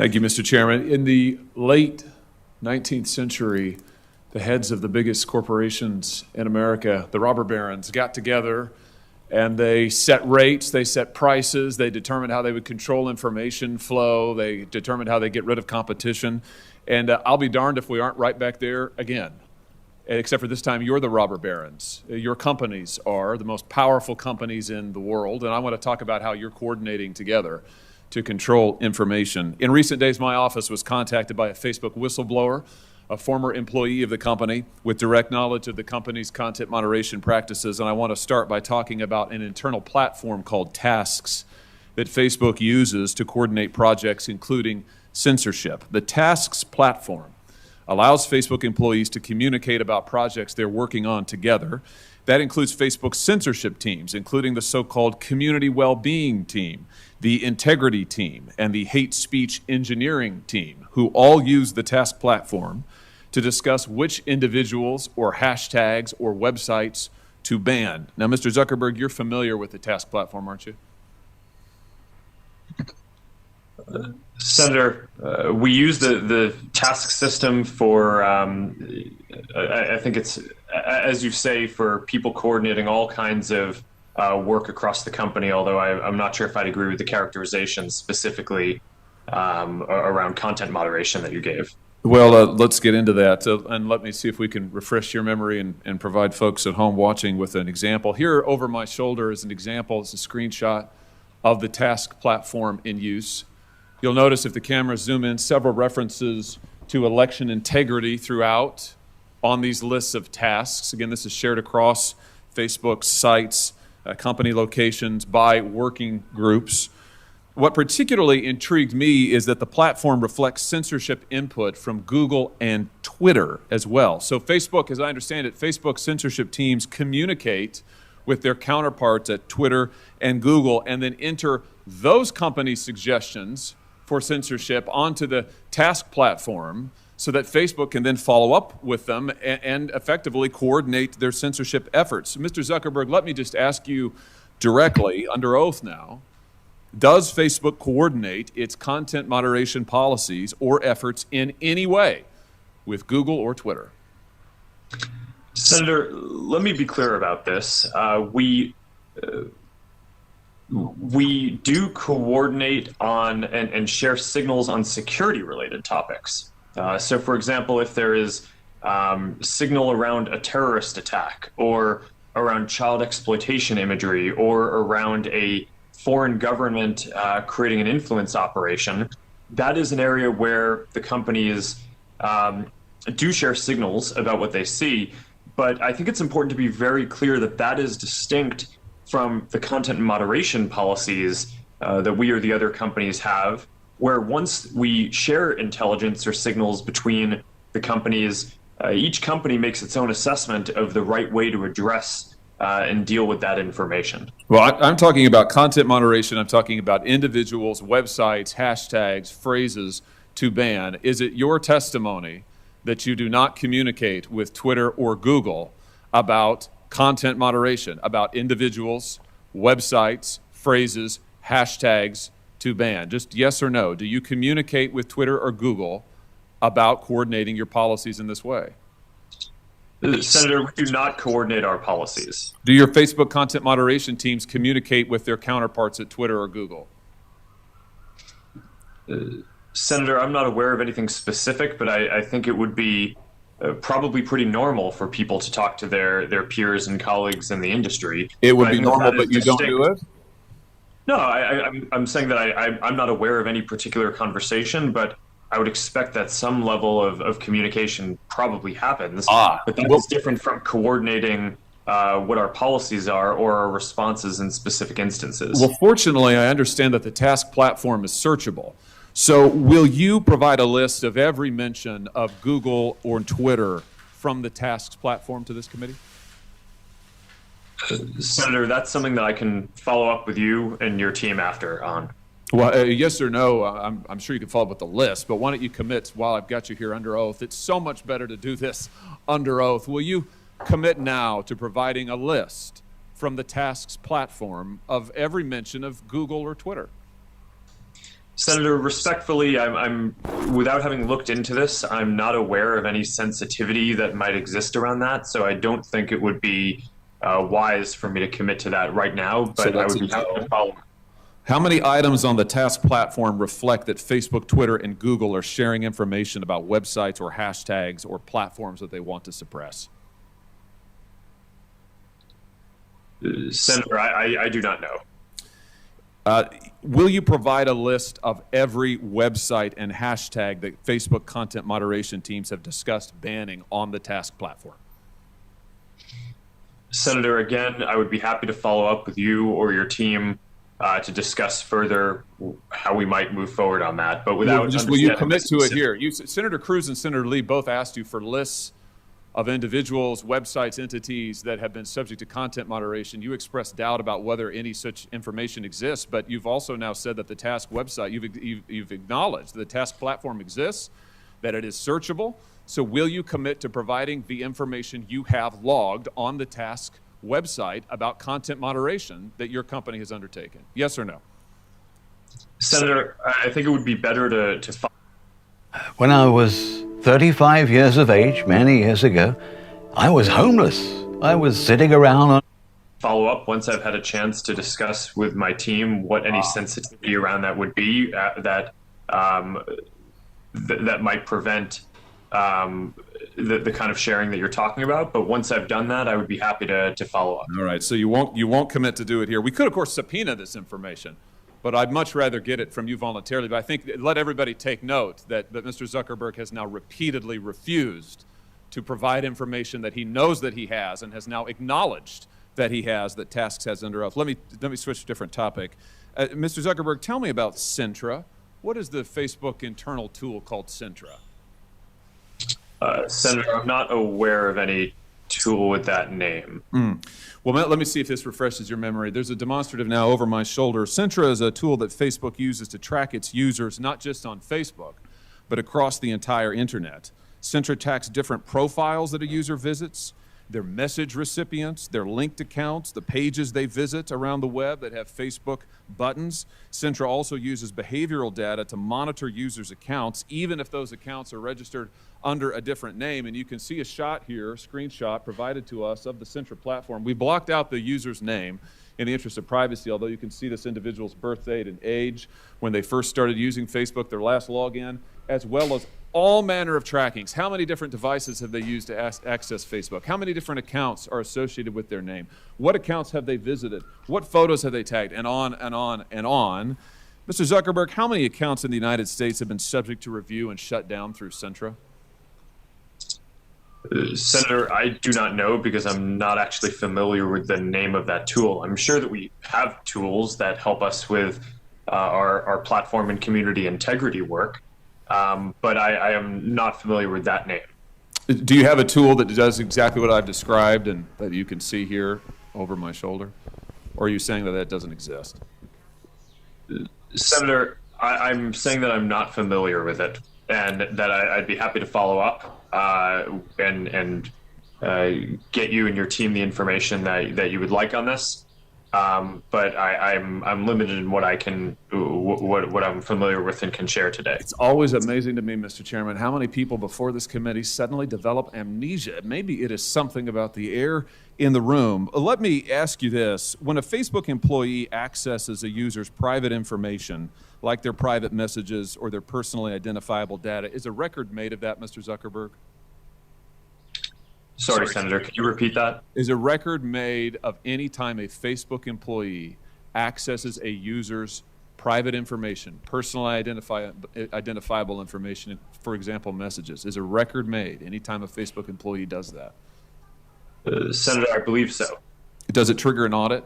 Thank you, Mr. Chairman. In the late 19th century, the heads of the biggest corporations in America, the robber barons, got together and they set rates, they set prices, they determined how they would control information flow, they determined how they get rid of competition. And I'll be darned if we aren't right back there again. Except for this time, you're the robber barons. Your companies are the most powerful companies in the world, and I want to talk about how you're coordinating together to control information. In recent days, my office was contacted by a Facebook whistleblower, a former employee of the company with direct knowledge of the company's content moderation practices, and I want to start by talking about an internal platform called Tasks that Facebook uses to coordinate projects, including censorship. The Tasks platform allows Facebook employees to communicate about projects they're working on together. That includes Facebook's censorship teams, including the so-called community well-being team, the integrity team, and the hate speech engineering team, who all use the Task platform to discuss which individuals or hashtags or websites to ban. Now, Mr. Zuckerberg, you're familiar with the Task platform, aren't you? Senator, we use the task system for, I think it's, as you say, for people coordinating all kinds of work across the company, although I'm not sure if I'd agree with the characterization specifically around content moderation that you gave. Well, let's get into that, and let me see if we can refresh your memory and provide folks at home watching with an example. Here over my shoulder is an example. It's a screenshot of the Task platform in use. You'll notice if the cameras zoom in, several references to election integrity throughout on these lists of tasks. Again, this is shared across Facebook's sites, company locations, by working groups. What particularly intrigued me is that the platform reflects censorship input from Google and Twitter as well. So Facebook, as I understand it, Facebook censorship teams communicate with their counterparts at Twitter and Google and then enter those companies' suggestions for censorship onto the Task platform so that Facebook can then follow up with them and effectively coordinate their censorship efforts. Mr. Zuckerberg, let me just ask you directly, under oath now, does Facebook coordinate its content moderation policies or efforts in any way with Google or Twitter? Senator, let me be clear about this. We do coordinate on and share signals on security-related topics. So, for example, if there is signal around a terrorist attack or around child exploitation imagery or around a foreign government creating an influence operation, that is an area where the companies do share signals about what they see. But I think it's important to be very clear that that is distinct from the content moderation policies that we or the other companies have, where once we share intelligence or signals between the companies, each company makes its own assessment of the right way to address and deal with that information. Well, I'm talking about content moderation. I'm talking about individuals, websites, hashtags, phrases to ban. Is it your testimony that you do not communicate with Twitter or Google about content moderation, about individuals, websites, phrases, hashtags to ban? Just yes or no. Do you communicate with Twitter or Google about coordinating your policies in this way? Senator, we do not coordinate our policies. Do your Facebook content moderation teams communicate with their counterparts at Twitter or Google? Senator, I'm not aware of anything specific, but I think it would be probably pretty normal for people to talk to their peers and colleagues in the industry. It would be normal, but you don't do it? No, I'm saying that I'm not aware of any particular conversation, but I would expect that some level of communication probably happens. But that is different from coordinating what our policies are or our responses in specific instances. Well, fortunately, I understand that the Task platform is searchable. So will you provide a list of every mention of Google or Twitter from the Tasks platform to this committee? Senator, that's something that I can follow up with you and your team after on. Well, yes or no, I'm sure you can follow up with the list, but why don't you commit while I've got you here under oath? It's so much better to do this under oath. Will you commit now to providing a list from the Tasks platform of every mention of Google or Twitter? Senator, respectfully, I'm without having looked into this, I'm not aware of any sensitivity that might exist around that. So I don't think it would be wise for me to commit to that right now. So But I that's would a be happy no. to follow. How many items on the task platform reflect that Facebook, Twitter, and Google are sharing information about websites or hashtags or platforms that they want to suppress? Senator, I do not know. Will you provide a list of every website and hashtag that Facebook content moderation teams have discussed banning on the task platform? Senator, again, I would be happy to follow up with you or your team to discuss further how we might move forward on that. But without Will you understanding commit the to it specific- here? Senator Cruz and Senator Lee both asked you for lists of individuals, websites, entities that have been subject to content moderation. You expressed doubt about whether any such information exists, but you've also now said that the task website, you've acknowledged the task platform exists, that it is searchable. So will you commit to providing the information you have logged on the task website about content moderation that your company has undertaken? Yes or no? Senator, I think it would be better to When I was 35 years of age, many years ago, I was homeless. I was sitting around on follow up once I've had a chance to discuss with my team what any sensitivity around that would be that might prevent the kind of sharing that you're talking about. But once I've done that, I would be happy to follow up. All right, so you won't commit to do it here. We could, of course, subpoena this information, but I'd much rather get it from you voluntarily. But I think let everybody take note that Mr. Zuckerberg has now repeatedly refused to provide information that he knows that he has and has now acknowledged that he has, that Tasks has under oath. Let me switch to a different topic. Mr. Zuckerberg, tell me about Sintra. What is the Facebook internal tool called Sintra? Senator, I'm not aware of any tool with that name. Well, let me see if this refreshes your memory. There's a demonstrative now over my shoulder. Sintra is a tool that Facebook uses to track its users, not just on Facebook, but across the entire internet. Sintra tracks different profiles that a user visits, their message recipients, their linked accounts, the pages they visit around the web that have Facebook buttons. Sintra also uses behavioral data to monitor users' accounts, even if those accounts are registered under a different name. And you can see a shot here, a screenshot provided to us of the Sintra platform. We blocked out the user's name in the interest of privacy, although you can see this individual's birth date and age, when they first started using Facebook, their last login, as well as all manner of trackings. How many different devices have they used to access Facebook? How many different accounts are associated with their name? What accounts have they visited? What photos have they tagged? And on and on and on. Mr. Zuckerberg, how many accounts in the United States have been subject to review and shut down through Sintra? Senator, I do not know because I'm not actually familiar with the name of that tool. I'm sure that we have tools that help us with our platform and community integrity work, but I am not familiar with that name. Do you have a tool that does exactly what I've described and that you can see here over my shoulder? Or are you saying that doesn't exist? Senator, I'm saying that I'm not familiar with it and that I'd be happy to follow up and get you and your team the information that you would like on this. But I'm limited in what I can, what I'm familiar with and can share today. It's always amazing to me, Mr. Chairman, how many people before this committee suddenly develop amnesia. Maybe it is something about the air in the room. Let me ask you this. When a Facebook employee accesses a user's private information, like their private messages or their personally identifiable data, is a record made of that, Mr. Zuckerberg? Sorry, Senator, could you repeat that? Is a record made of any time a Facebook employee accesses a user's private information, personally identifiable information, for example, messages? Is a record made any time a Facebook employee does that? Senator, I believe so. Does it trigger an audit?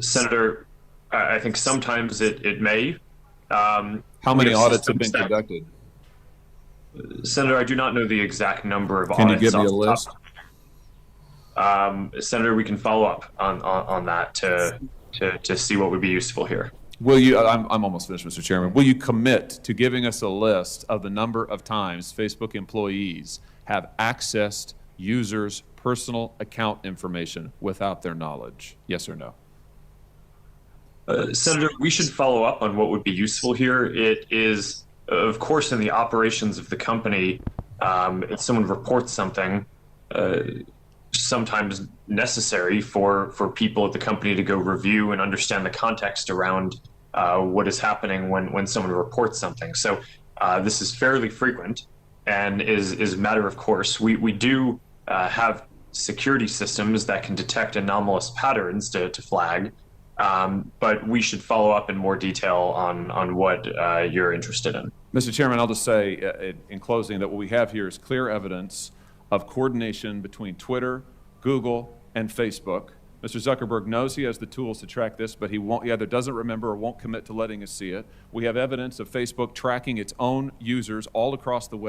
Senator, I think sometimes it may. How many audits have been conducted? Senator, I do not know the exact number of Can audits. you give me a list? Senator, we can follow up on that to see what would be useful here. Will you, I'm almost finished, Mr. Chairman. Will you commit to giving us a list of the number of times Facebook employees have accessed users' personal account information without their knowledge? Yes or no? Senator, we should follow up on what would be useful here. It is, of course, in the operations of the company, if someone reports something, sometimes necessary for people at the company to go review and understand the context around what is happening when someone reports something. So this is fairly frequent and is a matter of course. We do have security systems that can detect anomalous patterns to flag, but we should follow up in more detail on what you're interested in. Mr. Chairman, I'll just say in closing that what we have here is clear evidence of coordination between Twitter, Google, and Facebook. Mr. Zuckerberg knows he has the tools to track this, but he either doesn't remember or won't commit to letting us see it. We have evidence of Facebook tracking its own users all across the web.